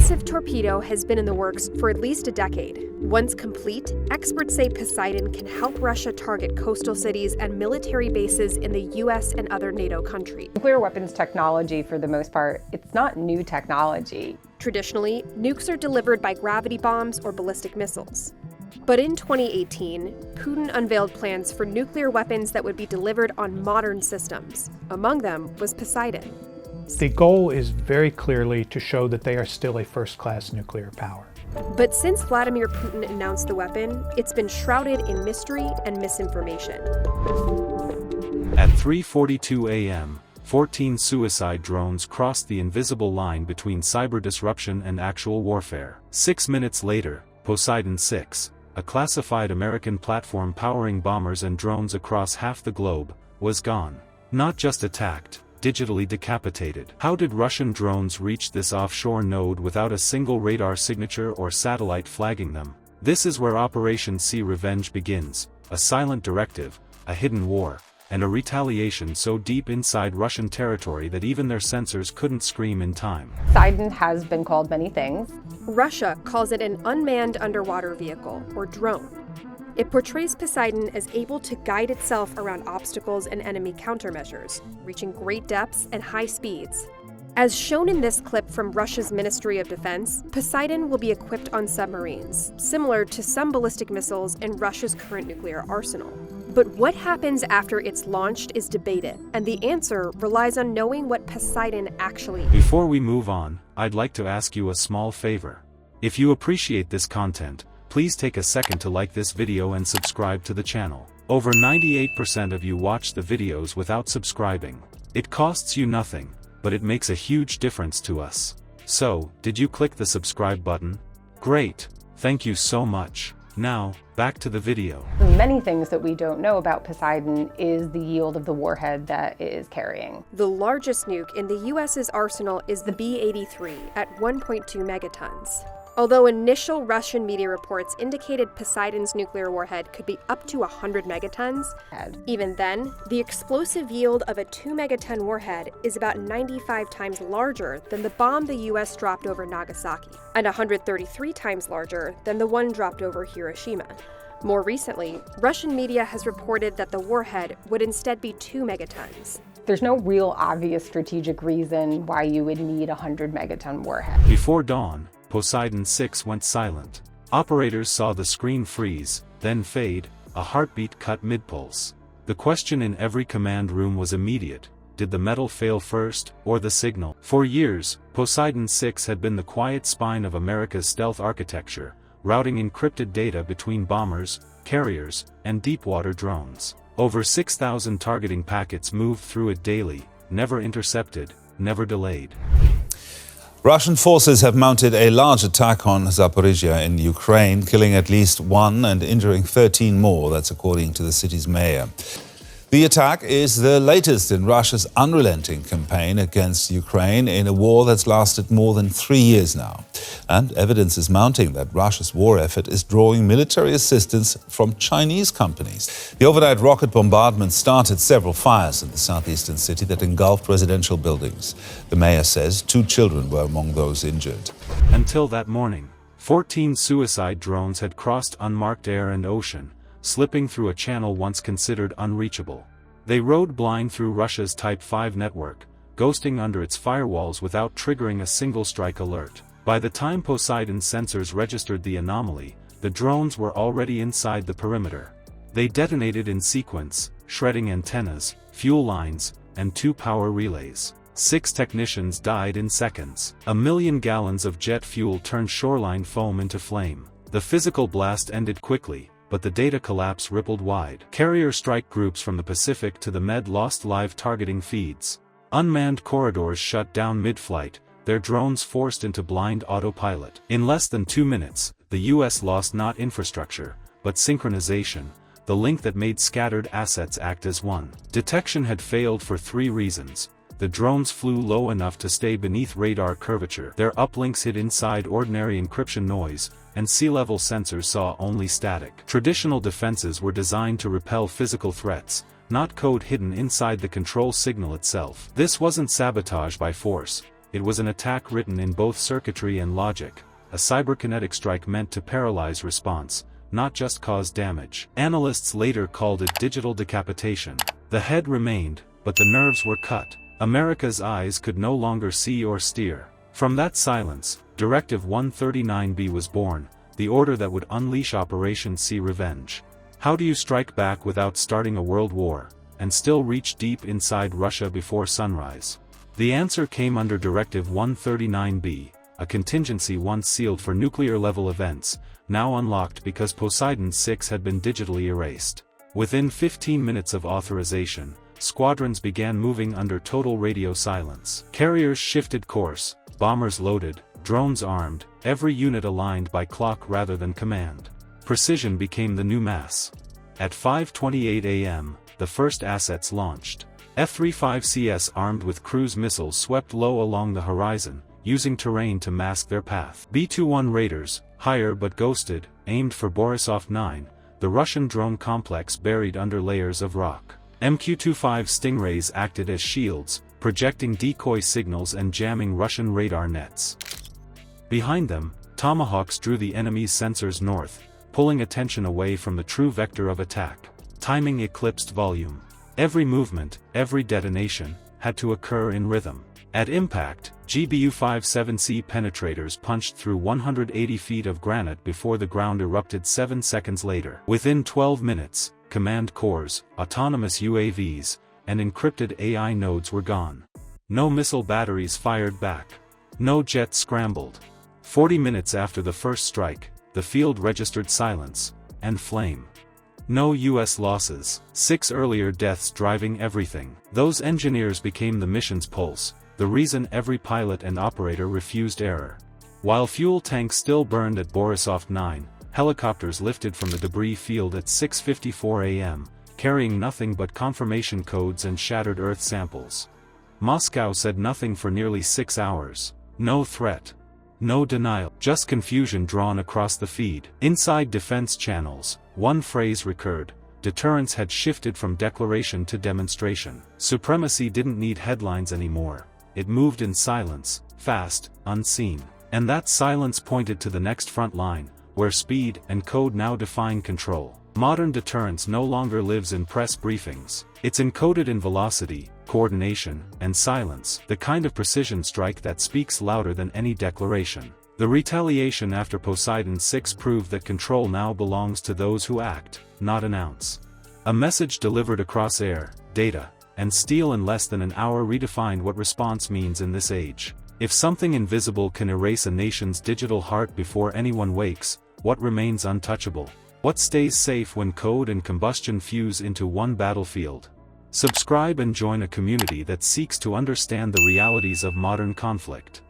massive torpedo has been in the works for at least a decade. Once complete, experts say Poseidon can help Russia target coastal cities and military bases in the US and other NATO countries. Nuclear weapons technology, for the most part, it's not new technology. Traditionally, nukes are delivered by gravity bombs or ballistic missiles. But in 2018, Putin unveiled plans for nuclear weapons that would be delivered on modern systems. Among them was Poseidon. The goal is very clearly to show that they are still a first-class nuclear power. But since Vladimir Putin announced the weapon, it's been shrouded in mystery and misinformation. At 3:42 a.m., 14 suicide drones crossed the invisible line between cyber disruption and actual warfare. 6 minutes later, Poseidon 6, a classified American platform powering bombers and drones across half the globe, was gone. Not just attacked, digitally decapitated. How did Russian drones reach this offshore node without a single radar signature or satellite flagging them? This is where Operation Sea Revenge begins, a silent directive, a hidden war, and a retaliation so deep inside Russian territory that even their sensors couldn't scream in time. Poseidon has been called many things. Russia calls it an unmanned underwater vehicle, or drone. It portrays Poseidon as able to guide itself around obstacles and enemy countermeasures, reaching great depths and high speeds. As shown in this clip from Russia's Ministry of Defense, Poseidon will be equipped on submarines, similar to some ballistic missiles in Russia's current nuclear arsenal. But what happens after it's launched is debated, and the answer relies on knowing what Poseidon actually is. Before we move on, I'd like to ask you a small favor. If you appreciate this content, please take a second to like this video and subscribe to the channel. Over 98% of you watch the videos without subscribing. It costs you nothing, but it makes a huge difference to us. So, did you click the subscribe button? Great, thank you so much. Now, back to the video. Many things that we don't know about Poseidon is the yield of the warhead that it is carrying. The largest nuke in the US's arsenal is the B-23 at 1.2 megatons. Although initial Russian media reports indicated Poseidon's nuclear warhead could be up to 100 megatons, even then, the explosive yield of a 2-megaton warhead is about 95 times larger than the bomb the US dropped over Nagasaki, and 133 times larger than the one dropped over Hiroshima. More recently, Russian media has reported that the warhead would instead be 2 megatons. There's no real obvious strategic reason why you would need a 100-megaton warhead. Before dawn, Poseidon 6 went silent. Operators saw the screen freeze, then fade, a heartbeat cut mid-pulse. The question in every command room was immediate: did the metal fail first, or the signal? For years, Poseidon 6 had been the quiet spine of America's stealth architecture, routing encrypted data between bombers, carriers, and deep-water drones. Over 6,000 targeting packets moved through it daily, never intercepted, never delayed. Russian forces have mounted a large attack on Zaporizhia in Ukraine, killing at least 1 and injuring 13 more, that's according to the city's mayor. The attack is the latest in Russia's unrelenting campaign against Ukraine in a war that's lasted more than 3 years now. And evidence is mounting that Russia's war effort is drawing military assistance from Chinese companies. The overnight rocket bombardment started several fires in the southeastern city that engulfed residential buildings. The mayor says 2 children were among those injured. Until that morning, 14 suicide drones had crossed unmarked air and ocean, slipping through a channel once considered unreachable. They rode blind through Russia's Type 5 network, ghosting under its firewalls without triggering a single strike alert. By the time Poseidon's sensors registered the anomaly, the drones were already inside the perimeter. They detonated in sequence, shredding antennas, fuel lines, and 2 power relays. 6 technicians died in seconds. 1 million gallons of jet fuel turned shoreline foam into flame. The physical blast ended quickly, but the data collapse rippled wide. Carrier strike groups from the Pacific to the Med lost live targeting feeds. Unmanned corridors shut down mid-flight, their drones forced into blind autopilot. In less than 2 minutes, the US lost not infrastructure, but synchronization, the link that made scattered assets act as one. Detection had failed for 3 reasons. The drones flew low enough to stay beneath radar curvature. Their uplinks hid inside ordinary encryption noise, and sea-level sensors saw only static. Traditional defenses were designed to repel physical threats, not code hidden inside the control signal itself. This wasn't sabotage by force, it was an attack written in both circuitry and logic, a cyberkinetic strike meant to paralyze response, not just cause damage. Analysts later called it digital decapitation. The head remained, but the nerves were cut. America's eyes could no longer see or steer. From that silence, Directive 139B was born, the order that would unleash Operation Sea Revenge. How do you strike back without starting a world war, and still reach deep inside Russia before sunrise? The answer came under Directive 139B, a contingency once sealed for nuclear-level events, now unlocked because Poseidon 6 had been digitally erased. Within 15 minutes of authorization, squadrons began moving under total radio silence. Carriers shifted course, bombers loaded, drones armed, every unit aligned by clock rather than command. Precision became the new mass. At 5:28 a.m., the first assets launched. F-35s armed with cruise missiles swept low along the horizon, using terrain to mask their path. B-21 Raiders, higher but ghosted, aimed for Borisoft 9, the Russian drone complex buried under layers of rock. MQ-25 Stingrays acted as shields, projecting decoy signals and jamming Russian radar nets. Behind them, Tomahawks drew the enemy's sensors north, pulling attention away from the true vector of attack. Timing eclipsed volume. Every movement, every detonation, had to occur in rhythm. At impact, GBU-57C penetrators punched through 180 feet of granite before the ground erupted 7 seconds later. Within 12 minutes, command cores, autonomous UAVs, and encrypted AI nodes were gone. No missile batteries fired back. No jet scrambled. 40 minutes after the first strike, the field registered silence and flame. No US losses. 6 earlier deaths driving everything. Those engineers became the mission's pulse, the reason every pilot and operator refused error. While fuel tanks still burned at Borisoft 9, helicopters lifted from the debris field at 6:54 a.m., carrying nothing but confirmation codes and shattered Earth samples. Moscow said nothing for nearly 6 hours. No threat. No denial. Just confusion drawn across the feed. Inside defense channels, one phrase recurred: deterrence had shifted from declaration to demonstration. Supremacy didn't need headlines anymore. It moved in silence, fast, unseen. And that silence pointed to the next front line, where speed and code now define control. Modern deterrence no longer lives in press briefings. It's encoded in velocity, coordination, and silence, the kind of precision strike that speaks louder than any declaration. The retaliation after Poseidon 6 proved that control now belongs to those who act, not announce. A message delivered across air, data, and steel in less than an hour redefined what response means in this age. If something invisible can erase a nation's digital heart before anyone wakes, what remains untouchable? What stays safe when code and combustion fuse into one battlefield? Subscribe and join a community that seeks to understand the realities of modern conflict.